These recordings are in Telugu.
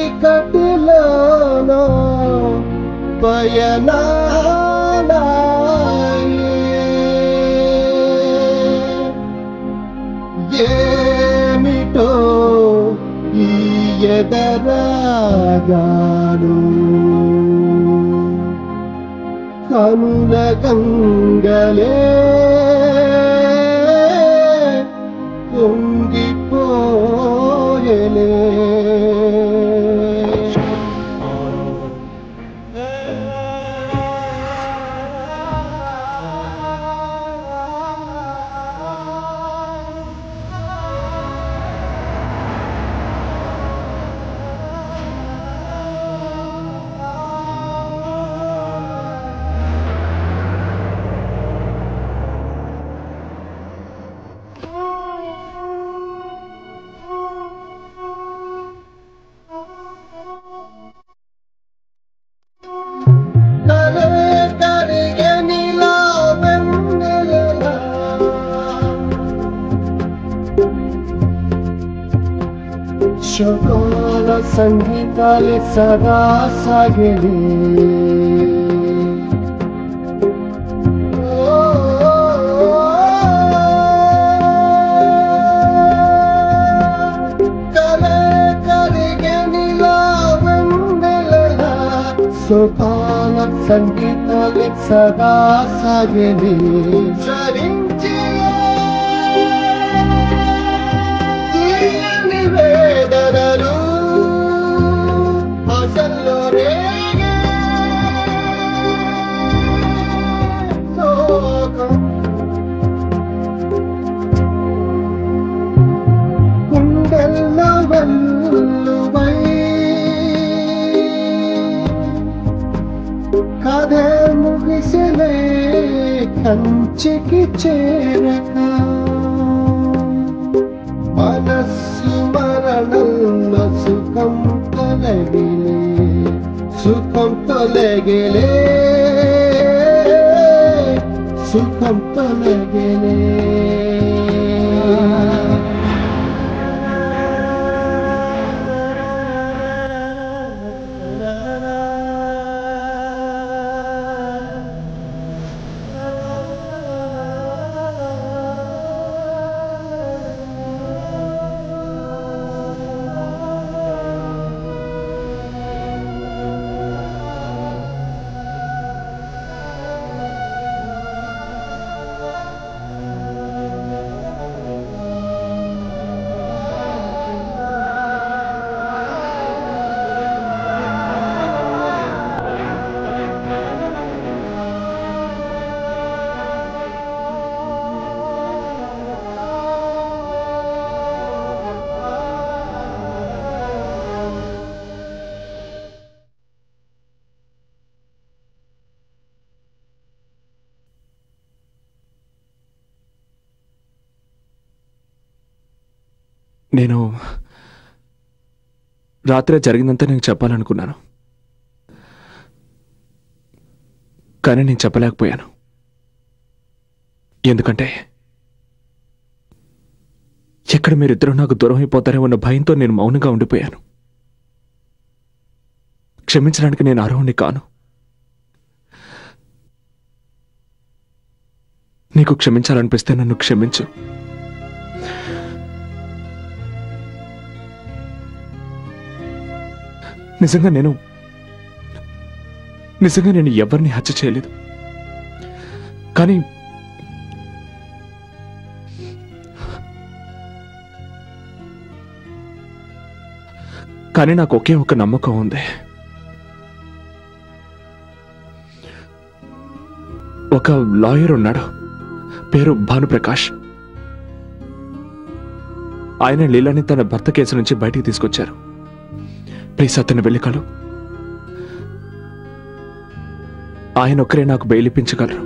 చీకటిలోనో ఏమిటో ఈ ఎదరాగాడు కనుల గంగలే పొంగిపోయలే శోకాల సంగీతాలే సదా సాగలే శోకాల సంగీతాలే సదా సాగలే వేదనలు అసల్లో రేగే శోకం గుండెల్లో వెల్లువై కథే ముగిసిలే కంచికి చేరక మనస్సు మరణంలో సుఖం తొలగిలే సుఖం తొలగిలే నేను రాత్రి జరిగిందంతా నేను చెప్పాలనుకున్నాను, కానీ నేను చెప్పలేకపోయాను. ఎందుకంటే ఎక్కడ మీరిద్దరూ నాకు దూరం అయిపోతారేమో అన్న భయంతో నేను మౌనంగా ఉండిపోయాను. క్షమించడానికి నేను అర్హుణ్ణి కాను. నీకు క్షమించాలనిపిస్తే నన్ను క్షమించు. నిజంగా నేను ఎవరిని హత్య చేయలేదు. కానీ నాకు ఒకే ఒక నమ్మకం ఉంది. ఒక లాయర్ ఉన్నాడు, పేరు భానుప్రకాష్. ఆయన లీలాని తన భర్త కేసు నుంచి బయటికి తీసుకొచ్చారు. ప్లీజ్ అతన్ని వెళ్ళి కలు. ఆయన ఒక్కరే నాకు బెయిల్ ఇప్పించగలరు.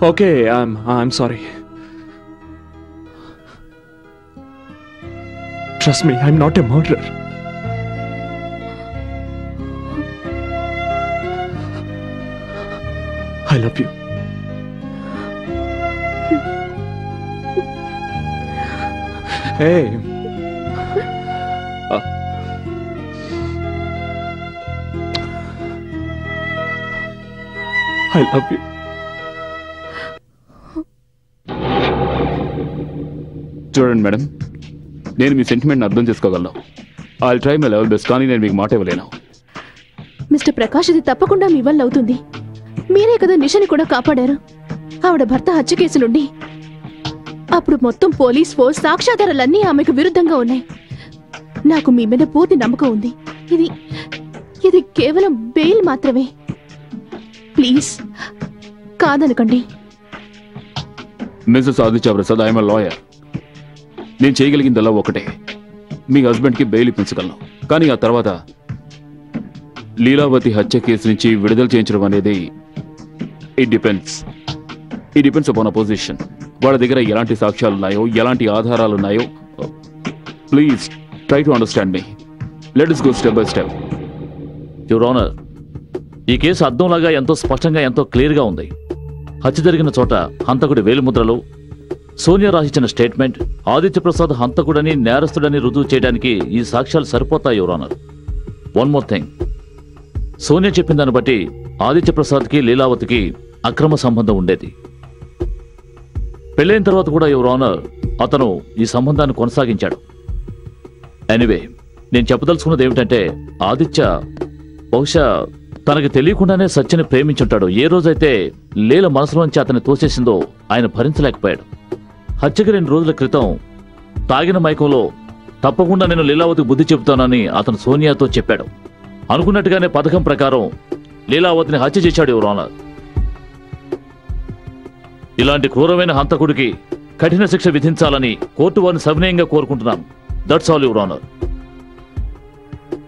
Okay, I'm sorry. Trust me, I'm not a murderer. I love you. Hey I love you. చూడండి మేడం, నేను మీ సెంటిమెంట్ని అర్థం చేసుకోగలను. I try my level best, కానీ నేను మీకు మాట ఇవ్వలేను. మిస్టర్ ప్రకాష్, ఇది తప్పకుండా మీ వల్ల అవుతుంది. మీరే కదా నిషని కూడా కాపాడారు ఆవిడ భర్త హత్య కేసు నుండి. అప్పుడు మొత్తం పోలీస్ ఫోర్స్ సాక్ష్యాధారాలన్నీ ఆమెకు విరుద్ధంగా ఉన్నాయి. నాకు మీ మీద పూర్తి నమ్మకం ఉంది. ఇది ఇది కేవలం బెయిల్ మాత్రమే. ప్లీజ్ కాదనకండి. Mrs Aditya Prasad, I'm a lawyer. నేను చేయగలిగిందల్లా ఒకటే, మీ హస్బెండ్కి బెయిల్ ఇప్పించగలను. కానీ ఆ తర్వాత లీలావతి హత్య కేసు నుంచి విడుదల చేయించడం అనేది it depends upon a position. వాళ్ళ దగ్గర ఎలాంటి సాక్ష్యాలు ఉన్నాయో, ఎలాంటి ఆధారాలు ఉన్నాయో. Please try to understand me. Let us go step by step. Your honour, ఈ కేసు అర్థంలాగా ఎంతో స్పష్టంగా, ఎంతో క్లియర్గా ఉంది. హత్య జరిగిన చోట హంతకుడి వేలిముద్రలు, సోనియా రాసిచ్చిన స్టేట్మెంట్, ఆదిత్య ప్రసాద్ హంతకుడని, నేరస్తుడని రుజువు చేయడానికి ఈ సాక్ష్యాలు సరిపోతాయి your honour. One more thing, Sonia చెప్పిన దాన్ని బట్టి ఆదిత్య ప్రసాద్కి లీలావతికి అక్రమ సంబంధం ఉండేది. పెళ్ళైన తర్వాత కూడా యువర్ ఆనర్ అతను ఈ సంబంధాన్ని కొనసాగించాడు. ఎనీవే, నేను చెప్పదలుచుకున్నది ఏమిటంటే, ఆదిత్య బహుశా తనకి తెలియకుండానే సత్యని ప్రేమించుంటాడు. ఏ రోజైతే లీల మనసులోంచి అతన్ని తోసేసిందో ఆయన భరించలేకపోయాడు. హత్యకి 2 రోజుల క్రితం తాగిన మైకంలో తప్పకుండా నేను లీలావతికి బుద్ధి చెబుతానని అతను సోనియాతో చెప్పాడు. అనుకున్నట్టుగానే పథకం ప్రకారం లీలావతిని హత్య చేశాడు యువర్ ఆనర్. ఇలాంటి క్రూరమైన హంతకుడికి కఠిన శిక్ష విధించాలని కోర్టు వారిని సవినయంగా కోరుకుంటున్నాను. That's all your honour.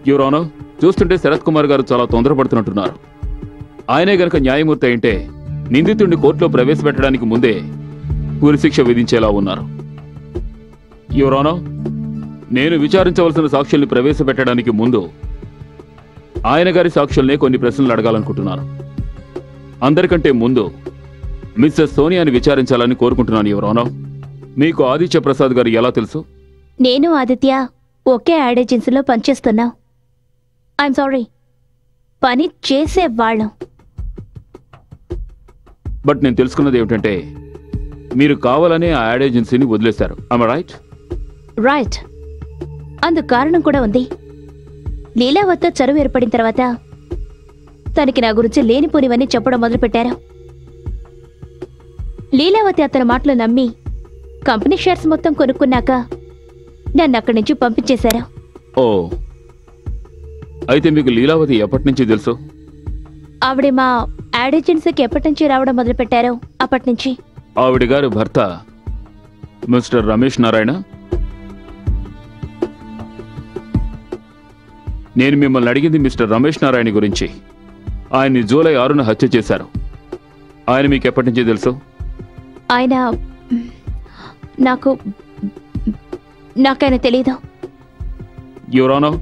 Your honour, చూస్తుంటే శరత్ కుమార్ గారు చాలా తొందరపడుతున్నట్టున్నారు. ఆయనే గనక న్యాయమూర్తి అయితే నిందితుడిని కోర్టులో ప్రవేశపెట్టడానికి ముందే ఉరిశిక్ష విధించేలా ఉన్నారు. యువర్ ఆనర్, నేను విచారించవలసిన సాక్షుల్ని ప్రవేశపెట్టడానికి ముందు ఆయన గారి సాక్షుల్నే కొన్ని ప్రశ్నలు అడగాలనుకుంటున్నాను. అందరికంటే ముందు మిస్సెస్ సోనియాని విచారించాలని కోరుకుంటున్నాను. యువర్ ఆనర్, మీకు ఆదిత్య ప్రసాద్ గారు ఎలా తెలుసు? నేను ఆదిత్య ఒకే యాడ్ ఏజెన్సీలో పనిచేస్తున్నాం. ఐఎమ్ సారీ, పని చేసేవాళ్ళం. బట్ నేను తెలుసుకున్నది ఏమిటంటే, మీరు కావాలనే ఆ యాడ్ ఏజెన్సీని వదిలేశారు. am I right? రైట్. అందుకు కారణం కూడా ఉంది. లీలావతితో చరువు ఏర్పడిన తర్వాత తనకి నా గురించి లేనిపోనివన్నీ చెప్పడం మొదలుపెట్టారు. లీలావతి అతని మాటలు నమ్మి కంపెనీ షేర్స్ మొత్తం కొనుక్కున్నాక నన్ను అక్కడి నుంచి పంపించేశారు. ఓ, అయితే మీకు లీలావతి ఎప్పటి నుంచి తెలుసు? ఆవిడ మా యాడ్ ఏజెన్సీకి ఎప్పటి నుంచి రావడం మొదలుపెట్టారో అప్పటి నుంచి. ఆవిడ గారి భర్త మిస్టర్ రమేష్ నారాయణ. నేను మిమ్మల్ని అడిగింది మిస్టర్ రమేష్ నారాయణ గురించి. ఆయన్ని జూలై 6న హత్య చేశారు. ఆయన మీకు ఎప్పటి నుంచి తెలుసు? ఆయన నాకైనా తెలీదు. యువర్ ఆనర్,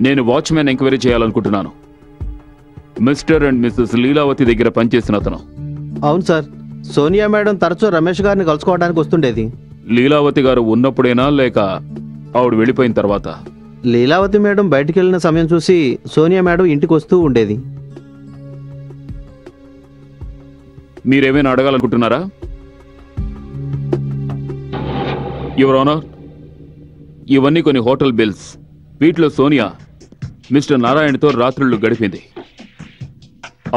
నేను వాచ్మెన్ ఎంక్వైరీ చేయాలనుకుంటున్నాను. మిస్టర్ అండ్ మిస్సెస్ లీలావతి దగ్గర పనిచేసిన అతను. అవును సార్, సోనియా మేడం తరచూ రమేష్ గారిని కలుసుకోవడానికి వస్తుండేది. లీలావతి గారు ఉన్నప్పుడేనా, లేక ఆవిడ వెళ్ళిపోయిన తర్వాత? లీలావతి మేడం బయటికి వెళ్ళిన సమయం చూసి సోనియా మేడం ఇంటికి వస్తూ ఉండేది. మీరేమైనా అడగాలనుకుంటున్నారా? యువర్ ఆనర్, ఇవన్నీ కొన్ని హోటల్ బిల్స్. వీటిలో సోనియా మిస్టర్ నారాయణతో రాత్రుళ్ళు గడిపింది.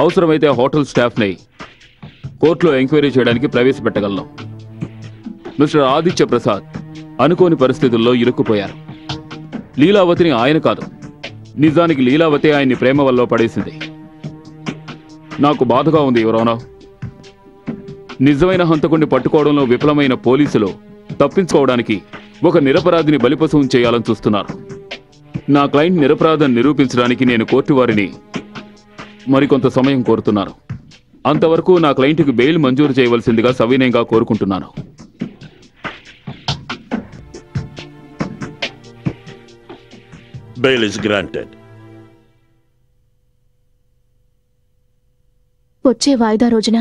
అవసరమైతే హోటల్ స్టాఫ్ని కోర్టులో ఎంక్వైరీ చేయడానికి ప్రవేశపెట్టగలను. మిస్టర్ ఆదిత్య ప్రసాద్ అనుకోని పరిస్థితుల్లో ఇరుక్కుపోయారు. లీలావతిని ఆయన కాదు, నిజానికి లీలావతి ఆయన్ని ప్రేమ వల్ల పడేసింది. నాకు బాధగా ఉంది యువర్ ఆనర్. నిజమైన హంతకుడిని పట్టుకోవడంలో విఫలమైన పోలీసులు తప్పించుకోవడానికి ఒక నిరపరాధిని బలిపశువం చేయాలని చూస్తున్నారు. నా క్లయింట్ నిరపరాధం నిరూపించడానికి నేను కోర్టు వారిని మరికొంత సమయం కోరుతున్నాను. అంతవరకు నా క్లయింట్కి బెయిల్ మంజూరు చేయవలసిందిగా సవినయంగా కోరుకుంటున్నాను. Bail is granted. వచ్చే వాయిదా రోజున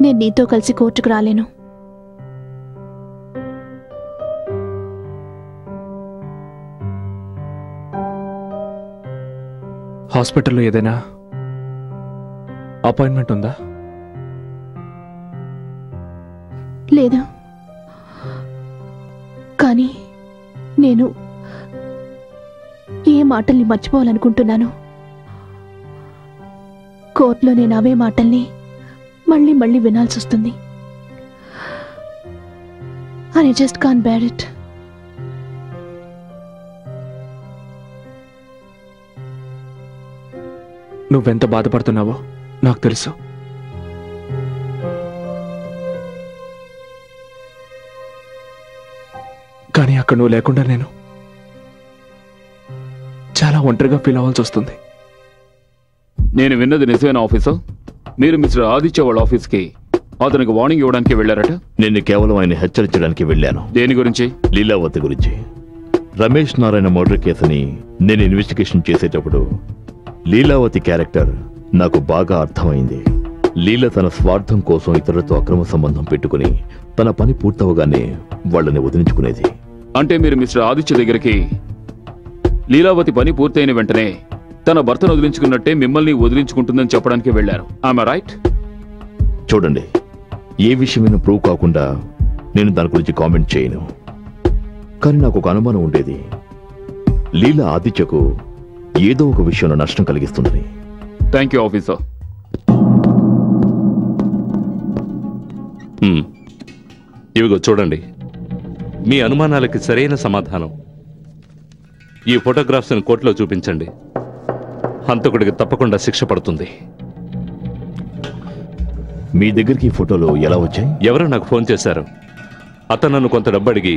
నేను నీతో కలిసి కోర్టుకు రాలేను. హాస్పిటల్లో ఏదైనా అపాయింట్మెంట్ ఉందా? లేదా, కానీ నేను ఏ మాటల్ని మర్చిపోవాలనుకుంటున్నాను. కోర్టులో నేను అవే మాటల్ని మళ్ళీ మళ్ళీ వినాల్సి వస్తుంది. I just can't bear it. నువ్వెంత బాధపడుతున్నావో నాకు తెలుసు. కానీ అక్కడ నువ్వు లేకుండా నేను చాలా ఒంటరిగా ఫీల్ అవ్వాల్సి వస్తుంది. నేను విన్నది నిజమైన ఆఫీసర్? మీరు మిస్టర్ ఆదిత్య వాళ్ళ ఆఫీస్కి అతనికి వార్నింగ్ ఇవ్వడానికి వెళ్ళారట? నేను కేవలం ఆయన హెచ్చరించడానికి వెళ్ళాను. దేని గురించి? లీలావతి గురించి. రమేష్ నారాయణ మర్డర్ కేసుని నేను ఇన్వెస్టిగేషన్ చేసేటప్పుడు లీలావతి క్యారెక్టర్ నాకు బాగా అర్థమైంది. లీల తన స్వార్థం కోసం ఇతరులతో అక్రమ సంబంధం పెట్టుకుని తన పని పూర్తవగానే వాళ్ళని వదిలించుకునేది. అంటే మీరు మిస్టర్ ఆదిత్య దగ్గరికి లీలావతి పని పూర్తయిన వెంటనే తన భర్తను వదిలించుకున్నట్టే మిమ్మల్ని వదిలించుకుంటుందని చెప్పడానికి వెళ్ళారు. ఆమె రైట్? చూడండి, ఏ విషయమైనా ప్రూవ్ కాకుండా నేను దాని గురించి కామెంట్ చేయను. కానీ నాకు ఒక అనుమానం ఉండేది, లీల ఆదిత్యకు ఏదో ఒక విషయంలో నష్టం కలిగిస్తుందని. Thank you officer. ఇవిగో చూడండి, మీ అనుమానాలకి సరైన సమాధానం. ఈ ఫోటోగ్రాఫ్స్ని కోర్టులో చూపించండి. హంతకుడికి తప్పకుండా శిక్ష పడుతుంది. మీ దగ్గరికి ఈ ఫోటోలు ఎలా వచ్చాయి? ఎవరో నాకు ఫోన్ చేశారు. అతను నన్ను కొంత డబ్బు అడిగి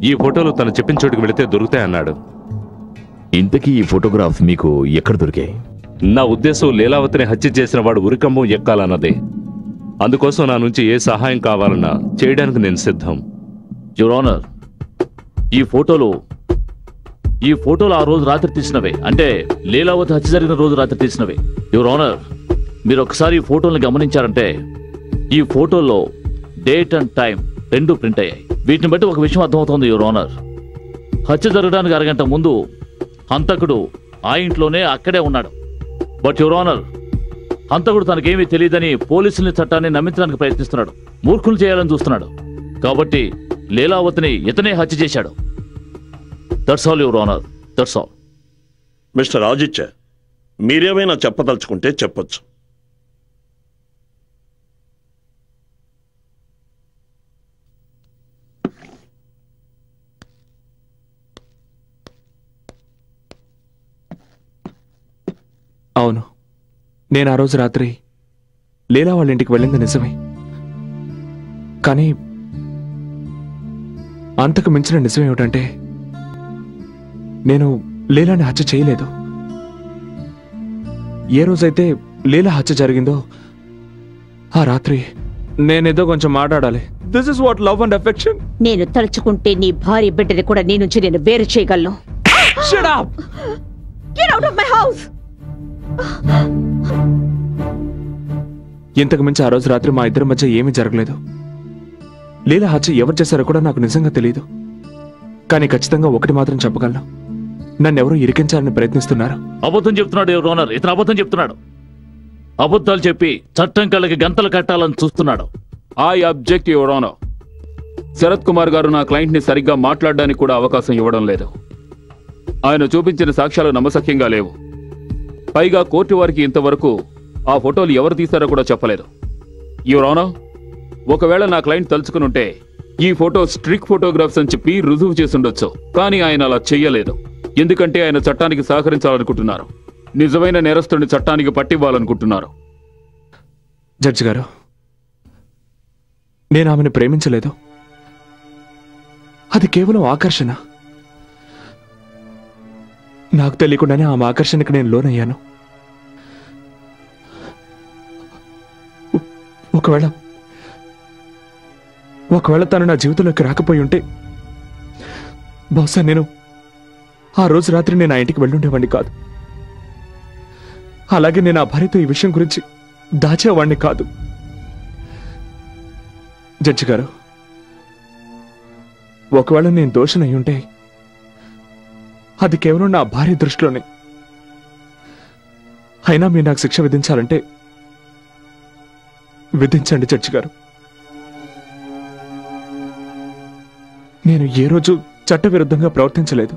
ఈ ఫోటోలు తను చెప్పిన చోటుకి వెళితే దొరుకుతాయన్నాడు. ఇంతకీ ఈ ఫోటోగ్రాఫ్స్ మీకు ఎక్కడ దొరికాయి? నా ఉద్దేశం లీలావతిని హత్య చేసిన వాడు ఉరికమ్మం ఎక్కాలన్నదే. అందుకోసం నా నుంచి ఏ సహాయం కావాలన్నా చేయడానికి నేను సిద్ధం. యువర్ ఆనర్, ఈ ఫోటోలు ఆ రోజు రాత్రి తీసినవే. అంటే లీలావతి హత్య జరిగిన రోజు రాత్రి తీసినవే. యువర్ ఆనర్, మీరు ఒకసారి ఈ ఫోటోల్ని గమనించారంటే ఈ ఫోటోల్లో డేట్ అండ్ టైం రెండు ప్రింట్ అయ్యాయి. వీటిని బట్టి ఒక విషయం అర్థమవుతోంది యువర్ ఆనర్. హత్య జరగడానికి అరగంట ముందు హంతకుడు ఆ ఇంట్లోనే అక్కడే ఉన్నాడు. బట్ యువర్ ఆనర్, హంతకుడు తనకేమీ తెలియదని పోలీసుల్ని చట్టాన్ని నమ్మించడానికి ప్రయత్నిస్తున్నాడు. మూర్ఖులు చేయాలని చూస్తున్నాడు. కాబట్టి లీలావతిని ఇతనే హత్య చేశాడు. That's all your honour, that's all. Mister Aditya, మీరేమైనా చెప్పదలుచుకుంటే చెప్పొచ్చు. అవును, నేను ఆ రోజు రాత్రి లీలా వాళ్ళ ఇంటికి వెళ్ళింది నిజమే. కానీ అంతకు మించిన నిజం ఏమిటంటే నేను లీలాని హత్య చేయలేదు. ఏ రోజైతే లీలా హత్య జరిగిందో ఆ రాత్రి నేనేదో కొంచెం మాట్లాడాలి. This is what love and affection. నేను తలుచుకుంటే నీ భార్య బిడ్డని కూడా నీ నుంచి నేను వేరు చేయగలను. Shut up! Get out of my house! ఇంతకు మించి ఆ రోజు రాత్రి మా ఇద్దరి మధ్య ఏమీ జరగలేదు. లీలా హత్య ఎవరు చేశారో కూడా నాకు నిజంగా తెలియదు. కానీ ఖచ్చితంగా ఒకటి మాత్రం చెప్పగలను, నన్నెవరూ ఇరికించాలని ప్రయత్నిస్తున్నారు. అబద్ధం చెప్తున్నాడు యువర్ ఆనర్, ఇతను అబద్ధం చెప్తున్నాడు. అబద్ధాలు చెప్పి చట్టం కళ్ళకి గంతలు కట్టాలని చూస్తున్నాడు. I object your honour. Sarath Kumar garu నా క్లయింట్ ని సరిగ్గా మాట్లాడడానికి కూడా అవకాశం ఇవ్వడం లేదు. ఆయన చూపించిన సాక్ష్యాలు నమ్మశక్యంగా లేవు. పైగా కోర్టు వారికి ఇంతవరకు ఆ ఫోటోలు ఎవరు తీశారో కూడా చెప్పలేదు. యువర్ ఆనర్, ఒకవేళ నా క్లయింట్ తలుచుకునుంటే ఈ ఫోటో స్ట్రిక్ ఫోటోగ్రాఫ్స్ అని చెప్పి రుజువు చేసుండొచ్చు. కానీ ఆయన అలా చెయ్యలేదు. ఎందుకంటే ఆయన చట్టానికి సహకరించాలనుకుంటున్నారు. నిజమైన నేరస్తుడిని చట్టానికి పట్టివ్వాలనుకుంటున్నారు. జడ్జి గారు, నేను ఆమెను ప్రేమించలేదు. అది కేవలం ఆకర్షణ. నాకు తెలియకుండానే ఆమె ఆకర్షణకి నేను లోనయ్యాను. ఒకవేళ తను నా జీవితంలోకి రాకపోయి ఉంటే బహుశా నేను ఆ రోజు రాత్రి నేను ఆ ఇంటికి వెళ్ళుండేవాడిని కాదు. అలాగే నేను ఆ భార్యతో ఈ విషయం గురించి దాచేవాడిని కాదు. జడ్జి గారు, ఒకవేళ నేను దోషినై ఉంటే అది కేవలం నా భార్య దృష్టిలోనే. అయినా మీరు నాకు శిక్ష విధించాలంటే విధించండి జడ్జి గారు. నేను ఏ రోజు చట్టవిరుద్ధంగా ప్రవర్తించలేదు.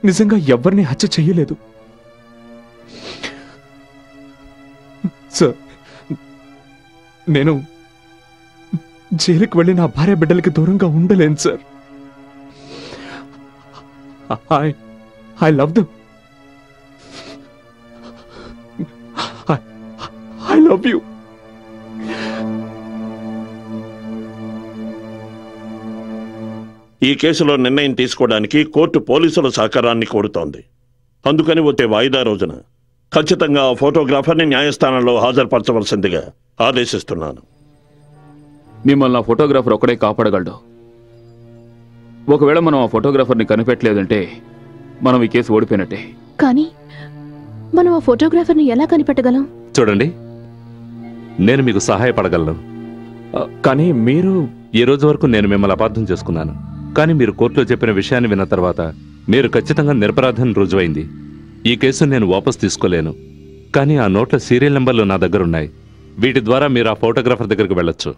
నిజంగా ఎవరిని హత్య చెయ్యలేదు. సార్, నేను జైలుకి వెళ్ళి నా భార్య బిడ్డలకి దూరంగా ఉండలేను sir. I love them. I love you. ఈ కేసులో నిర్ణయం తీసుకోవడానికి కోర్టు పోలీసుల సహకారాన్ని కోరుతోంది. అందుకని వచ్చే వాయిదా రోజున ఖచ్చితంగా ఆ ఫోటోగ్రాఫర్ని న్యాయస్థానంలో హాజరుపరచవలసిందిగా ఆదేశిస్తున్నాను. మిమ్మల్ని ఆ ఫోటోగ్రాఫర్ ఒక్కడే కాపాడగలడు. ఒకవేళ మనం ఆ ఫోటోగ్రాఫర్ని కనిపెట్టలేదంటే మనం ఈ కేసు ఓడిపోయినట్టే. కానీ మనం ఆ ఫోటోగ్రాఫర్ని ఎలా కనిపెట్టగలం? చూడండి, నేను మీకు సహాయపడగలను. కానీ మీరు ఈ రోజు వరకు నేను మిమ్మల్ని అపార్థం చేసుకున్నాను. కానీ మీరు కోర్టులో చెప్పిన విషయాన్ని విన్న తర్వాత మీరు ఖచ్చితంగా నిరపరాధం రుజువైంది. ఈ కేసు నేను వాపస్ తీసుకోలేను. కానీ ఆ నోట్ల సీరియల్ నెంబర్లు నా దగ్గరున్నాయి. వీటి ద్వారా మీరు ఆ ఫోటోగ్రాఫర్ దగ్గరికి వెళ్ళొచ్చు.